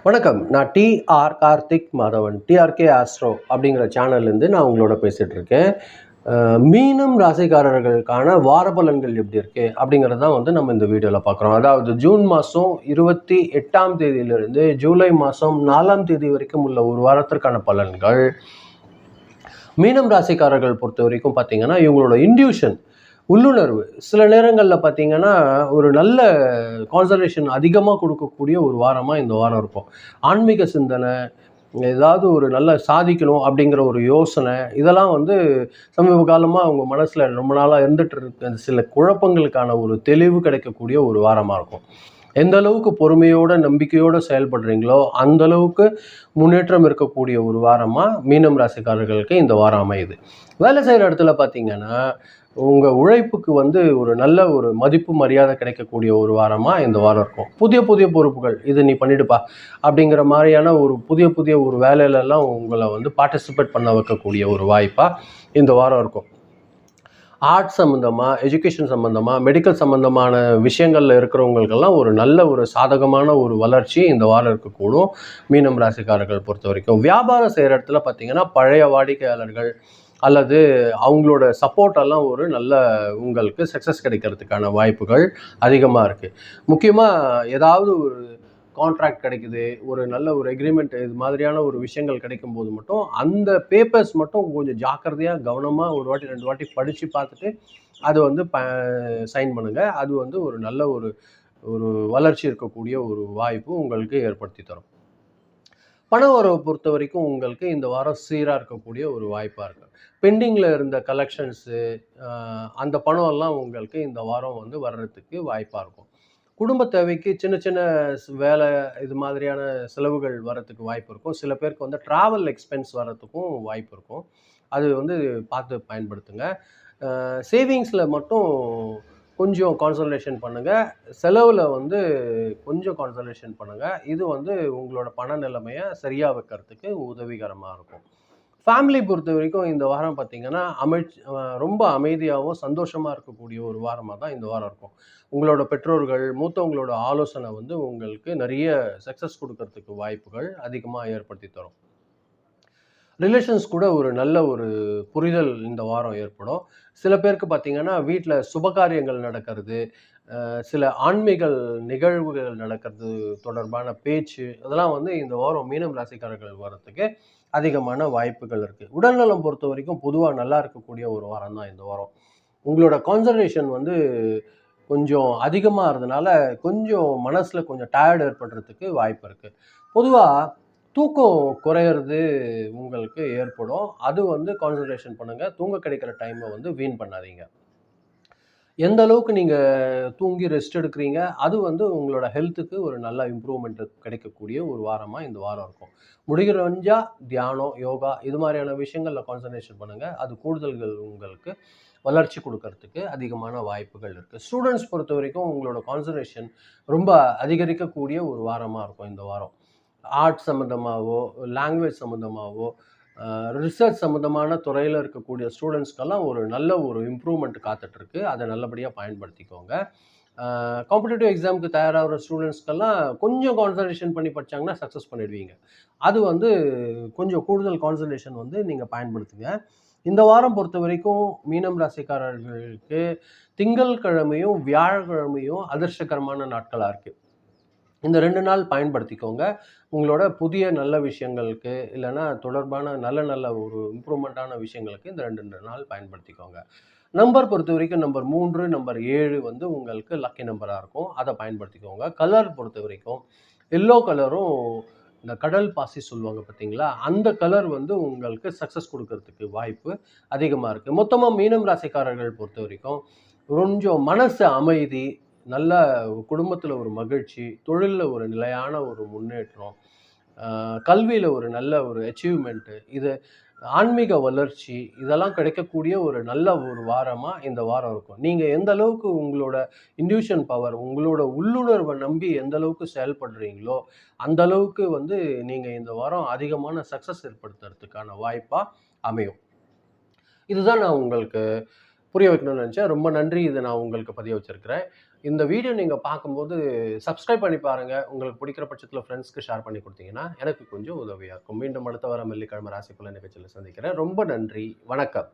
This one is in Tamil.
வணக்கம். நான் TR Karthik Madhavan. TRK astro அப்படிங்கிற சேனல்லேருந்து நான் உங்களோட பேசிகிட்டு இருக்கேன். மீனம் ராசிக்காரர்களுக்கான வார பலன்கள் எப்படி இருக்கு அப்படிங்கிறது தான் நம்ம இந்த வீடியோவில் பார்க்குறோம். அதாவது ஜூன் மாதம் 28ஆம் தேதியிலிருந்து ஜூலை மாதம் 4ஆம் தேதி வரைக்கும் உள்ள ஒரு வாரத்திற்கான பலன்கள். மீனம் ராசிக்காரர்கள் பொறுத்த வரைக்கும் பார்த்தீங்கன்னா, இவங்களோட இன்ட்யூஷன், உள்ளுணர்வு சில நேரங்களில் பார்த்தீங்கன்னா ஒரு நல்ல கான்சன்ட்ரேஷன் அதிகமாக கொடுக்கக்கூடிய ஒரு வாரமாக இந்த வாரம் இருக்கும். ஆன்மீக சிந்தனை, ஏதாவது ஒரு நல்ல சாதிக்கணும் அப்படிங்கிற ஒரு யோசனை, இதெல்லாம் சமீப காலமாக அவங்க மனசில் ரொம்ப நாளாக இருந்துட்டு இருக்க சில குழப்பங்களுக்கான ஒரு தெளிவு கிடைக்கக்கூடிய ஒரு வாரமாக இருக்கும். எந்த அளவுக்கு பொறுமையோட நம்பிக்கையோடு செயல்படுறீங்களோ அந்த அளவுக்கு முன்னேற்றம் இருக்கக்கூடிய ஒரு வாரமாக மீனம் ராசிக்காரர்களுக்கு இந்த வாரம் அமையுது. வேலை செய்கிற இடத்துல பார்த்தீங்கன்னா உங்கள் உழைப்புக்கு ஒரு நல்ல ஒரு மதிப்பு மரியாதை கிடைக்கக்கூடிய ஒரு வாரமாக இந்த வாரம் இருக்கும். புதிய புதிய பொறுப்புகள், இது நீ பண்ணிடுப்பா அப்படிங்கிற மாதிரியான ஒரு புதிய ஒரு வேலையிலலாம் உங்களை பார்ட்டிசிபேட் பண்ண வைக்கக்கூடிய ஒரு வாய்ப்பாக இந்த வாரம் இருக்கும். ஆர்ட் சம்மந்தமாக, எஜுகேஷன் சம்மந்தமாக, மெடிக்கல் சம்மந்தமான விஷயங்களில் இருக்கிறவங்களுக்கெல்லாம் ஒரு நல்ல ஒரு சாதகமான ஒரு வளர்ச்சி இந்த வாரம் இருக்கக்கூடும். மீனம் ராசிக்காரர்கள் பொறுத்த வரைக்கும் வியாபாரம் செய்கிற இடத்துல பார்த்தீங்கன்னா பழைய வாடிக்கையாளர்கள் அல்லது அவங்களோட சப்போர்ட்டெல்லாம் ஒரு நல்ல உங்களுக்கு சக்ஸஸ் கிடைக்கிறதுக்கான வாய்ப்புகள் அதிகமாக இருக்குது. முக்கியமாக ஏதாவது ஒரு கான்ட்ராக்ட் கிடைக்குது, ஒரு நல்ல ஒரு எக்ரிமெண்ட், இது மாதிரியான ஒரு விஷயங்கள் கிடைக்கும் போது மட்டும் அந்த பேப்பர்ஸ் மட்டும் கொஞ்சம் ஜாக்கிரதையாக கவனமாக ஒரு வாட்டி 2 வாட்டி படித்து பார்த்துட்டு அது சைன் பண்ணுங்கள். அது ஒரு நல்ல ஒரு வளர்ச்சி இருக்கக்கூடிய ஒரு வாய்ப்பு உங்களுக்கு ஏற்படுத்தி தரும். பண வரவை பொறுத்த வரைக்கும் உங்களுக்கு இந்த வாரம் சீராக இருக்கக்கூடிய ஒரு வாய்ப்பாக இருக்குது. பெண்டிங்கில் இருந்த கலெக்ஷன்ஸு, அந்த பணம் எல்லாம் உங்களுக்கு இந்த வாரம் வர்றதுக்கு வாய்ப்பாக இருக்கும். குடும்ப தேவைக்கு சின்ன சின்ன வேலை, இது மாதிரியான செலவுகள் வரத்துக்கு வாய்ப்பு இருக்கும். சில பேருக்கு ட்ராவல் எக்ஸ்பென்ஸ் வர்றதுக்கும் வாய்ப்பு இருக்கும். அது பார்த்து பயன்படுத்துங்க. சேவிங்ஸில் மட்டும் கொஞ்சம் கான்சன்ட்ரேஷன் பண்ணுங்கள். செலவில் கொஞ்சம் கான்சன்ட்ரேஷன் பண்ணுங்கள். இது உங்களோட பண நிலைமையை சரியாக வைக்கிறதுக்கு உதவிகரமாக இருக்கும். ஃபேமிலி பொறுத்த வரைக்கும் இந்த வாரம் பார்த்திங்கன்னா ரொம்ப அமைதியாகவும் சந்தோஷமாக இருக்கக்கூடிய ஒரு வாரமாக தான் இந்த வாரம் இருக்கும். உங்களோட பெற்றோர்கள், மூத்தவங்களோட ஆலோசனை உங்களுக்கு நிறைய சக்ஸஸ் கொடுக்கறதுக்கு வாய்ப்புகள் அதிகமாக ஏற்படுத்தி தரும். ரிலேஷன்ஸ் கூட ஒரு நல்ல ஒரு புரிதல் இந்த வாரம் ஏற்படும். சில பேருக்கு பார்த்தீங்கன்னா வீட்டில் சுபகாரியங்கள் நடக்கிறது, சில ஆன்மீக நிகழ்வுகள் நடக்கிறது தொடர்பான பேச்சு, அதெல்லாம் இந்த வாரம் மீனம் ராசிக்காரர்கள் வரத்துக்கு அதிகமான வாய்ப்புகள் இருக்குது. உடல்நலம் பொறுத்த வரைக்கும் பொதுவாக நல்லா இருக்கக்கூடிய ஒரு வாரம் தான் இந்த வாரம். உங்களோட கான்சன்ட்ரேஷன் கொஞ்சம் அதிகமாக இருந்தனால கொஞ்சம் மனசில் கொஞ்சம் டயர்டு ஏற்படுறதுக்கு வாய்ப்பு இருக்குது. பொதுவாக தூக்கம் குறையிறது உங்களுக்கு ஏற்படும். அது கான்சன்ட்ரேஷன் பண்ணுங்கள். தூங்க கிடைக்கிற டைமை வீண் பண்ணாதீங்க. எந்த அளவுக்கு நீங்கள் தூங்கி ரெஸ்ட் எடுக்கிறீங்க, அது உங்களோட ஹெல்த்துக்கு ஒரு நல்ல இம்ப்ரூவ்மெண்ட் கிடைக்கக்கூடிய ஒரு வாரமாக இந்த வாரம் இருக்கும். முடிஞ்சா தியானம், யோகா இது மாதிரியான விஷயங்களில் கான்சன்ட்ரேஷன் பண்ணுங்கள். அது கூடுதல்கள் உங்களுக்கு வளர்ச்சி கொடுக்கறதுக்கு அதிகமான வாய்ப்புகள் இருக்குது. ஸ்டூடெண்ட்ஸ் பொறுத்த வரைக்கும் உங்களோட கான்சன்ட்ரேஷன் ரொம்ப அதிகரிக்கக்கூடிய ஒரு வாரமாக இருக்கும் இந்த வாரம். ஆர்ட் சம்மந்தமாகவோ, லாங்குவேஜ் சம்மந்தமாகவோ, ரிசர்ச் சம்மந்தமான துறையில் இருக்கக்கூடிய ஸ்டூடெண்ட்ஸ்க்கெல்லாம் ஒரு நல்ல ஒரு இம்ப்ரூவ்மெண்ட் காத்துட்ருக்கு. அதை நல்லபடியாக பயன்படுத்திக்கோங்க. காம்படிட்டிவ் எக்ஸாமுக்கு தயாராகிற ஸ்டூடெண்ட்ஸ்க்கெல்லாம் கொஞ்சம் கான்சன்ட்ரேஷன் பண்ணி படித்தாங்கன்னா சக்ஸஸ் பண்ணிடுவீங்க. அது கொஞ்சம் கூடுதல் கான்சன்ட்ரேஷன் நீங்கள் பயன்படுத்துங்க. இந்த வாரம் பொறுத்த வரைக்கும் மீனம் ராசிக்காரர்களுக்கு திங்கட்கிழமையும் வியாழக்கிழமையும் அதிர்ஷ்டகரமான நாட்களாக இருக்குது. இந்த 2 நாள் பயன்படுத்திக்கோங்க. உங்களோட புதிய நல்ல விஷயங்களுக்கு இல்லைன்னா தொடர்பான நல்ல ஒரு இம்ப்ரூவ்மெண்ட்டான விஷயங்களுக்கு இந்த 2 நாள் பயன்படுத்திக்கோங்க. நம்பர் பொறுத்த வரைக்கும் நம்பர் 3, நம்பர் 7 உங்களுக்கு லக்கி நம்பராக இருக்கும். அதை பயன்படுத்திக்கோங்க. கலர் பொறுத்த வரைக்கும் எல்லோ கலரும், இந்த கடல் பாசி சொல்லுவாங்க பார்த்தீங்களா, அந்த கலர் உங்களுக்கு சக்ஸஸ் கொடுக்கறதுக்கு வாய்ப்பு அதிகமாக இருக்குது. மொத்தமாக மீனம் ராசிக்காரர்கள் பொறுத்த வரைக்கும் கொஞ்சம் மனசு அமைதி, நல்ல குடும்பத்தில் ஒரு மகிழ்ச்சி, தொழிலில் ஒரு நிலையான ஒரு முன்னேற்றம், கல்வியில் ஒரு நல்ல ஒரு அச்சீவ்மெண்ட்டு, இது ஆன்மீக வளர்ச்சி, இதெல்லாம் கிடைக்கக்கூடிய ஒரு நல்ல ஒரு வாரமாக இந்த வாரம் இருக்கும். நீங்கள் எந்த அளவுக்கு உங்களோட இன்ட்யூஷன் பவர், உங்களோட உள்ளுணர்வை நம்பி எந்த அளவுக்கு செயல்படுறீங்களோ அந்த அளவுக்கு நீங்கள் இந்த வாரம் அதிகமான சக்ஸஸ் ஏற்படுத்துறதுக்கான வாய்ப்பாக அமையும். இதுதான் நான் உங்களுக்கு புரிய வைக்கணும்னு நினச்சேன். ரொம்ப நன்றி. இதை நான் உங்களுக்கு பதிய வச்சிருக்கிறேன். இந்த வீடியோ நீங்கள் பார்க்கும்போது சப்ஸ்கிரைப் பண்ணி பாருங்கள். உங்களுக்கு பிடிக்கிற பட்சத்தில் ஃப்ரெண்ட்ஸ்க்கு ஷேர் பண்ணி கொடுத்தீங்கன்னா எனக்கு கொஞ்சம் உதவியாக இருக்கும். மீண்டும் அடுத்த வாரம் வெள்ளிக்கிழமை ராசி பலன் நிகழ்ச்சியில் சந்திக்கிறேன். ரொம்ப நன்றி. வணக்கம்.